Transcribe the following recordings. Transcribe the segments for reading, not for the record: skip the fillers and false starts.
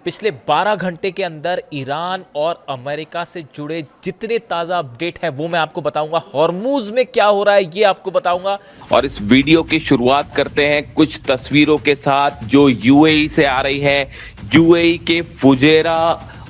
पिछले 12 घंटे के अंदर ईरान और अमेरिका से जुड़े जितने ताज़ा अपडेट हैं वो मैं आपको बताऊंगा। हॉर्मूज में क्या हो रहा है ये आपको बताऊंगा। और इस वीडियो की शुरुआत करते हैं कुछ तस्वीरों के साथ जो यूएई से आ रही है। यूएई के फुजेरा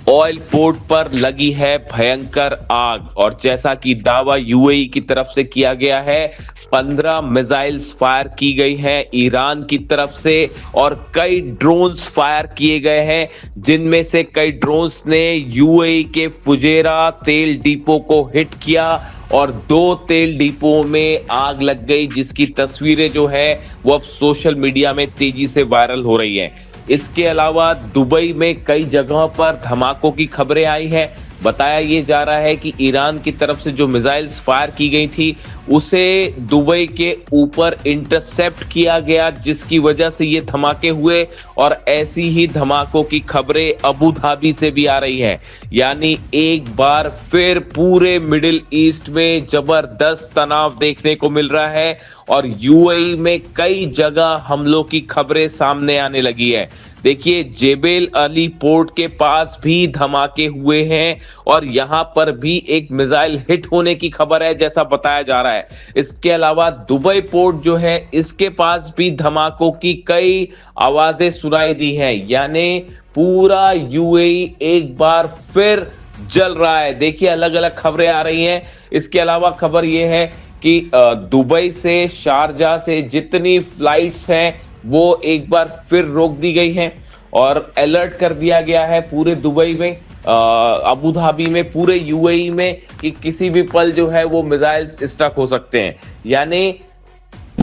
ऑयल पोर्ट पर लगी है भयंकर आग और जैसा कि दावा यूएई की तरफ से किया गया है, 15 मिसाइल्स फायर की गई हैं ईरान की तरफ से और कई ड्रोन्स फायर किए गए हैं, जिनमें से कई ड्रोन्स ने यूएई के फुजेरा तेल डिपो को हिट किया और 2 तेल डिपो में आग लग गई, जिसकी तस्वीरें जो है वो अब सोशल मीडिया में तेजी से वायरल हो रही हैं। इसके अलावा दुबई में कई जगहों पर धमाकों की खबरें आई हैं। बताया ये जा रहा है कि ईरान की तरफ से जो मिसाइल्स फायर की गई थी उसे दुबई के ऊपर इंटरसेप्ट किया गया, जिसकी वजह से ये धमाके हुए। और ऐसी ही धमाकों की खबरें अबू धाबी से भी आ रही हैं। यानी एक बार फिर पूरे मिडिल ईस्ट में जबरदस्त तनाव देखने को मिल रहा है और यूएई में कई जगह हमलों की खबरें सामने आने लगी है। देखिए, जेबेल अली पोर्ट के पास भी धमाके हुए हैं और यहां पर भी एक मिसाइल हिट होने की खबर है, जैसा बताया जा रहा है। इसके अलावा दुबई पोर्ट जो है इसके पास भी धमाकों की कई आवाजें सुनाई दी हैं। यानी पूरा यूएई एक बार फिर जल रहा है। देखिए, अलग अलग खबरें आ रही हैं। इसके अलावा खबर यह है कि दुबई से शारजा से जितनी फ्लाइट्स हैं वो एक बार फिर रोक दी गई हैं और अलर्ट कर दिया गया है पूरे दुबई में, अबू धाबी में, पूरे यूएई में कि किसी भी पल जो है वो मिसाइल्स स्टक हो सकते हैं। यानी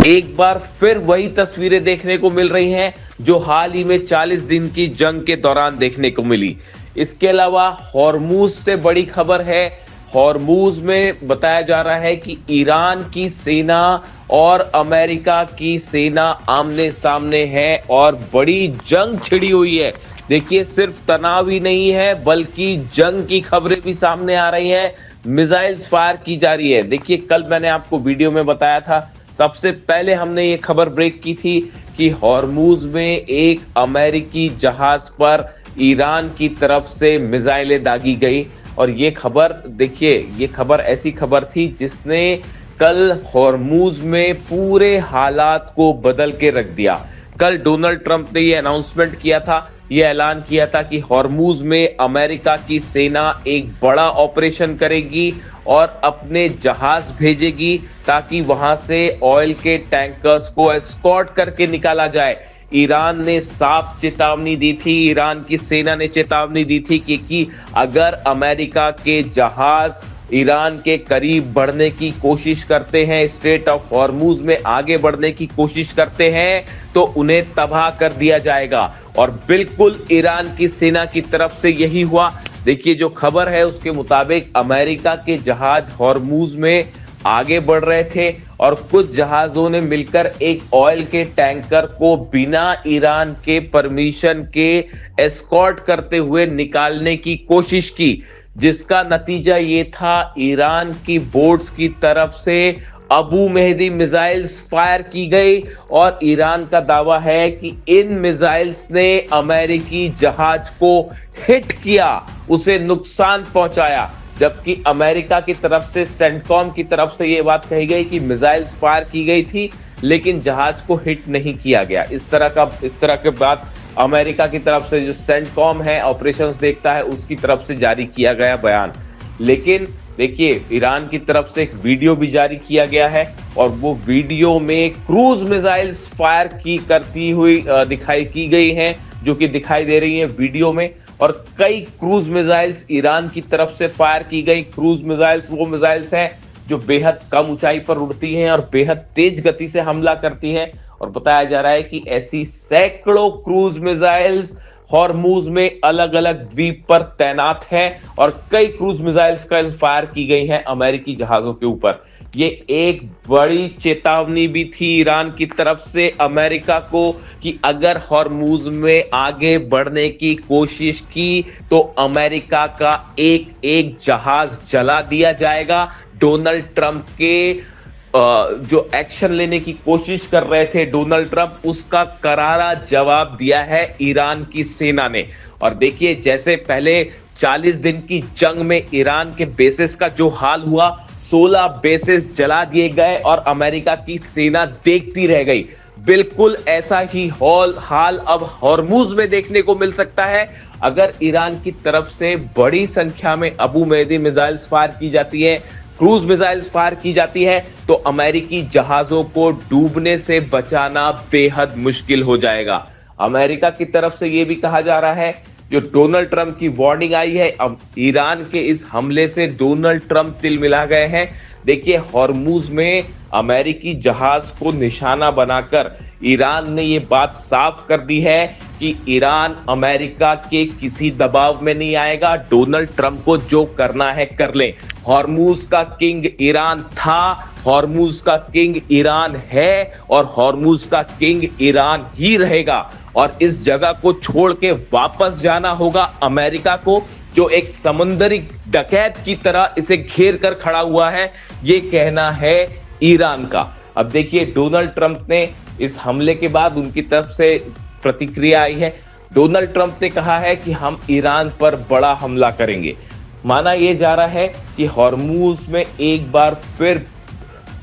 एक बार फिर वही तस्वीरें देखने को मिल रही हैं जो हाल ही में 40 दिन की जंग के दौरान देखने को मिली। इसके अलावा हॉर्मूज से बड़ी खबर है। हॉर्मूज में बताया जा रहा है कि ईरान की सेना और अमेरिका की सेना आमने सामने है और बड़ी जंग छिड़ी हुई है। देखिए, सिर्फ तनाव ही नहीं है बल्कि जंग की खबरें भी सामने आ रही हैं। मिसाइल्स फायर की जा रही है। देखिए, कल मैंने आपको वीडियो में बताया था, सबसे पहले हमने ये खबर ब्रेक की थी कि हॉर्मूज में एक अमेरिकी जहाज पर ईरान की तरफ से मिसाइलें दागी गई। और ये खबर, देखिए, ये खबर ऐसी खबर थी जिसने कल हॉर्मूज में पूरे हालात को बदल के रख दिया। कल डोनाल्ड ट्रंप ने ये अनाउंसमेंट किया था, ये ऐलान किया था कि हॉर्मूज में अमेरिका की सेना एक बड़ा ऑपरेशन करेगी और अपने जहाज भेजेगी ताकि वहां से ऑयल के टैंकर्स को एस्कॉर्ट करके निकाला जाए। ईरान ने साफ चेतावनी दी थी, ईरान की सेना ने चेतावनी दी थी कि अगर अमेरिका के जहाज ईरान के करीब बढ़ने की कोशिश करते हैं, स्ट्रेट ऑफ हॉर्मूज में आगे बढ़ने की कोशिश करते हैं, तो उन्हें तबाह कर दिया जाएगा। और बिल्कुल ईरान की सेना की तरफ से यही हुआ। देखिए, जो खबर है उसके मुताबिक अमेरिका के जहाज हॉर्मूज में आगे बढ़ रहे थे और कुछ जहाजों ने मिलकर एक ऑयल के टैंकर को बिना ईरान के परमिशन के एस्कॉर्ट करते हुए निकालने की कोशिश की, जिसका नतीजा ये था ईरान की बोट्स की तरफ से अबू मेहदी मिसाइल्स फायर की गई। और ईरान का दावा है कि इन मिसाइल्स ने अमेरिकी जहाज को हिट किया, उसे नुकसान पहुंचाया। जबकि अमेरिका की तरफ से, सेंटकॉम की तरफ से यह बात कही गई कि मिसाइल्स फायर की गई थी लेकिन जहाज को हिट नहीं किया गया। इस तरह के बात अमेरिका की तरफ से, जो सेंटकॉम है, ऑपरेशंस देखता है, उसकी तरफ से जारी किया गया बयान। लेकिन देखिए, ईरान की तरफ से एक वीडियो भी जारी किया गया है और वो वीडियो में क्रूज मिसाइल्स फायर करती हुई दिखाई की गई हैं, जो कि दिखाई दे रही है वीडियो में। और कई क्रूज मिसाइल्स ईरान की तरफ से फायर की गई। क्रूज मिसाइल्स वो मिसाइल्स हैं जो बेहद कम ऊंचाई पर उड़ती हैं और बेहद तेज गति से हमला करती हैं। और बताया जा रहा है कि ऐसी सैकड़ों क्रूज मिसाइल्स हॉर्मूज में अलग अलग द्वीप पर तैनात हैं और कई क्रूज मिसाइल्स का फायर की गई हैं अमेरिकी जहाजों के ऊपर। ये एक बड़ी चेतावनी भी थी ईरान की तरफ से अमेरिका को कि अगर हॉर्मूज में आगे बढ़ने की कोशिश की तो अमेरिका का एक एक जहाज जला दिया जाएगा। डोनाल्ड ट्रंप के जो एक्शन लेने की कोशिश कर रहे थे डोनाल्ड ट्रंप, उसका करारा जवाब दिया है ईरान की सेना ने। और देखिए, जैसे पहले 40 दिन की जंग में ईरान के बेसिस का जो हाल हुआ, 16 बेसिस जला दिए गए और अमेरिका की सेना देखती रह गई, बिल्कुल ऐसा ही हाल अब हॉर्मुज में देखने को मिल सकता है। अगर ईरान की तरफ से बड़ी संख्या में अबू मेहदी मिसाइल्स फायर की जाती है, क्रूज मिसाइल्स फायर की जाती है, तो अमेरिकी जहाजों को डूबने से बचाना बेहद मुश्किल हो जाएगा। अमेरिका की तरफ से यह भी कहा जा रहा है, जो डोनाल्ड ट्रंप की वार्निंग आई है, अब ईरान के इस हमले से डोनाल्ड ट्रंप तिल मिला गए हैं। देखिए, हॉर्मुज में अमेरिकी जहाज को निशाना बनाकर ईरान ने यह बात साफ कर दी है कि ईरान अमेरिका के किसी दबाव में नहीं आएगा, डोनाल्ड ट्रंप को जो करना है कर ले। हॉर्मुज का किंग ईरान था, हॉर्मुज का किंग ईरान है और हॉर्मुज का किंग ईरान ही रहेगा। और इस जगह को छोड़ के वापस जाना होगा अमेरिका को, जो एक समुद्री डकैत की तरह इसे घेर कर खड़ा हुआ है, ये कहना है ईरान का। अब देखिए, डोनाल्ड ट्रंप ने इस हमले के बाद उनकी तरफ से प्रतिक्रिया आई है। डोनाल्ड ट्रंप ने कहा है कि हम ईरान पर बड़ा हमला करेंगे। माना यह जा रहा है कि हॉर्मुज में एक बार फिर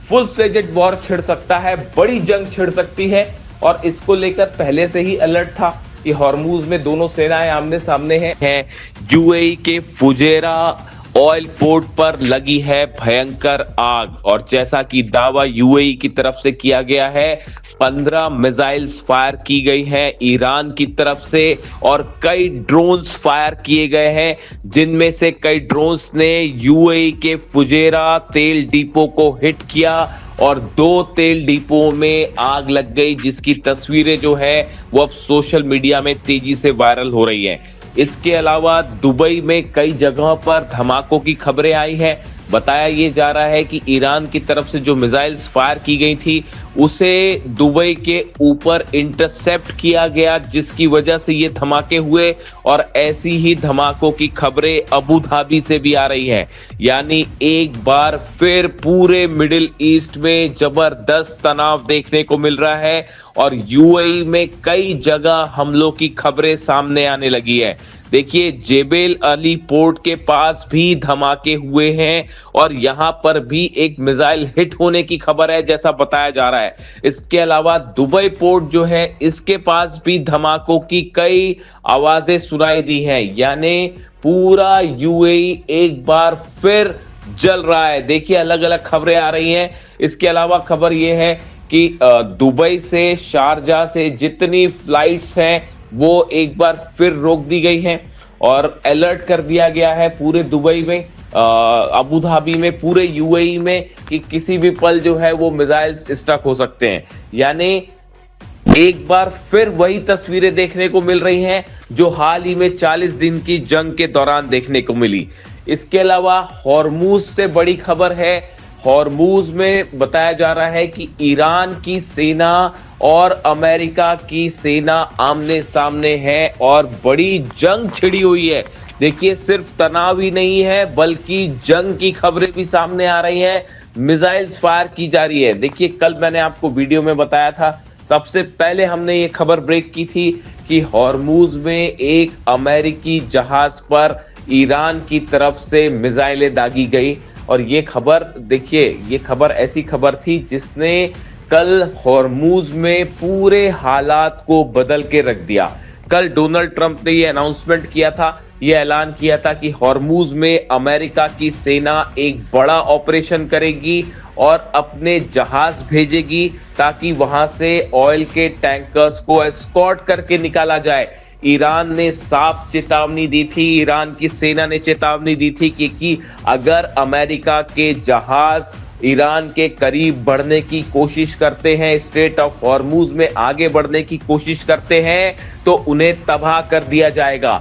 फुल फ्लेजेड वॉर छिड़ सकता है, बड़ी जंग छिड़ सकती है। और इसको लेकर पहले से ही अलर्ट था कि हॉर्मुज में दोनों सेनाएं आमने सामने हैं। यूएई के फुजेरा ऑयल पोर्ट पर लगी है भयंकर आग, और जैसा कि दावा यूएई की तरफ से किया गया है, 15 मिसाइल्स फायर की गई हैं ईरान की तरफ से और कई ड्रोन्स फायर किए गए हैं, जिनमें से कई ड्रोन्स ने यूएई के फुजेरा तेल डिपो को हिट किया और 2 तेल डिपो में आग लग गई, जिसकी तस्वीरें जो है वो अब सोशल मीडिया में तेजी से वायरल हो रही हैं। इसके अलावा दुबई में कई जगहों पर धमाकों की खबरें आई हैं। बताया ये जा रहा है कि ईरान की तरफ से जो मिसाइल्स फायर की गई थी, उसे दुबई के ऊपर इंटरसेप्ट किया गया, जिसकी वजह से ये धमाके हुए। और ऐसी ही धमाकों की खबरें अबू धाबी से भी आ रही हैं। यानी एक बार फिर पूरे मिडिल ईस्ट में जबरदस्त तनाव देखने को मिल रहा है और यूएई में कई जगह हमलों की खबरें सामने आने लगी है। देखिए, जेबेल अली पोर्ट के पास भी धमाके हुए हैं और यहां पर भी एक मिसाइल हिट होने की खबर है, जैसा बताया जा रहा है। इसके अलावा दुबई पोर्ट जो है, इसके पास भी धमाकों की कई आवाजें सुनाई दी हैं। यानी पूरा यूएई एक बार फिर जल रहा है। देखिए, अलग अलग खबरें आ रही हैं। इसके अलावा खबर यह है कि दुबई से शारजा से जितनी फ्लाइट्स हैं वो एक बार फिर रोक दी गई हैं और अलर्ट कर दिया गया है पूरे दुबई में, अबू धाबी में, पूरे यूएई में कि किसी भी पल जो है वो मिसाइल्स स्टक हो सकते हैं। यानी एक बार फिर वही तस्वीरें देखने को मिल रही हैं जो हाल ही में 40 दिन की जंग के दौरान देखने को मिली। इसके अलावा हॉर्मुज से बड़ी खबर है। हॉर्मुज में बताया जा रहा है कि ईरान की सेना और अमेरिका की सेना आमने सामने है और बड़ी जंग छिड़ी हुई है। देखिए, सिर्फ तनाव ही नहीं है बल्कि जंग की खबरें भी सामने आ रही हैं, मिसाइल्स फायर की जा रही है। देखिए, कल मैंने आपको वीडियो में बताया था, सबसे पहले हमने ये खबर ब्रेक की थी कि हॉर्मुज में एक अमेरिकी जहाज पर ईरान की तरफ से मिसाइलें दागी गई। और ये खबर, देखिए, ये खबर ऐसी खबर थी जिसने कल हॉर्मुज में पूरे हालात को बदल के रख दिया। कल डोनाल्ड ट्रंप ने ये अनाउंसमेंट किया था, ये ऐलान किया था कि हॉर्मुज में अमेरिका की सेना एक बड़ा ऑपरेशन करेगी और अपने जहाज भेजेगी ताकि वहां से ऑयल के टैंकर्स को एस्कॉर्ट करके निकाला जाए। ईरान ने साफ चेतावनी दी थी, ईरान की सेना ने चेतावनी दी थी कि अगर अमेरिका के जहाज ईरान के करीब बढ़ने की कोशिश करते हैं, स्ट्रेट ऑफ हॉर्मुज में आगे बढ़ने की कोशिश करते हैं, तो उन्हें तबाह कर दिया जाएगा।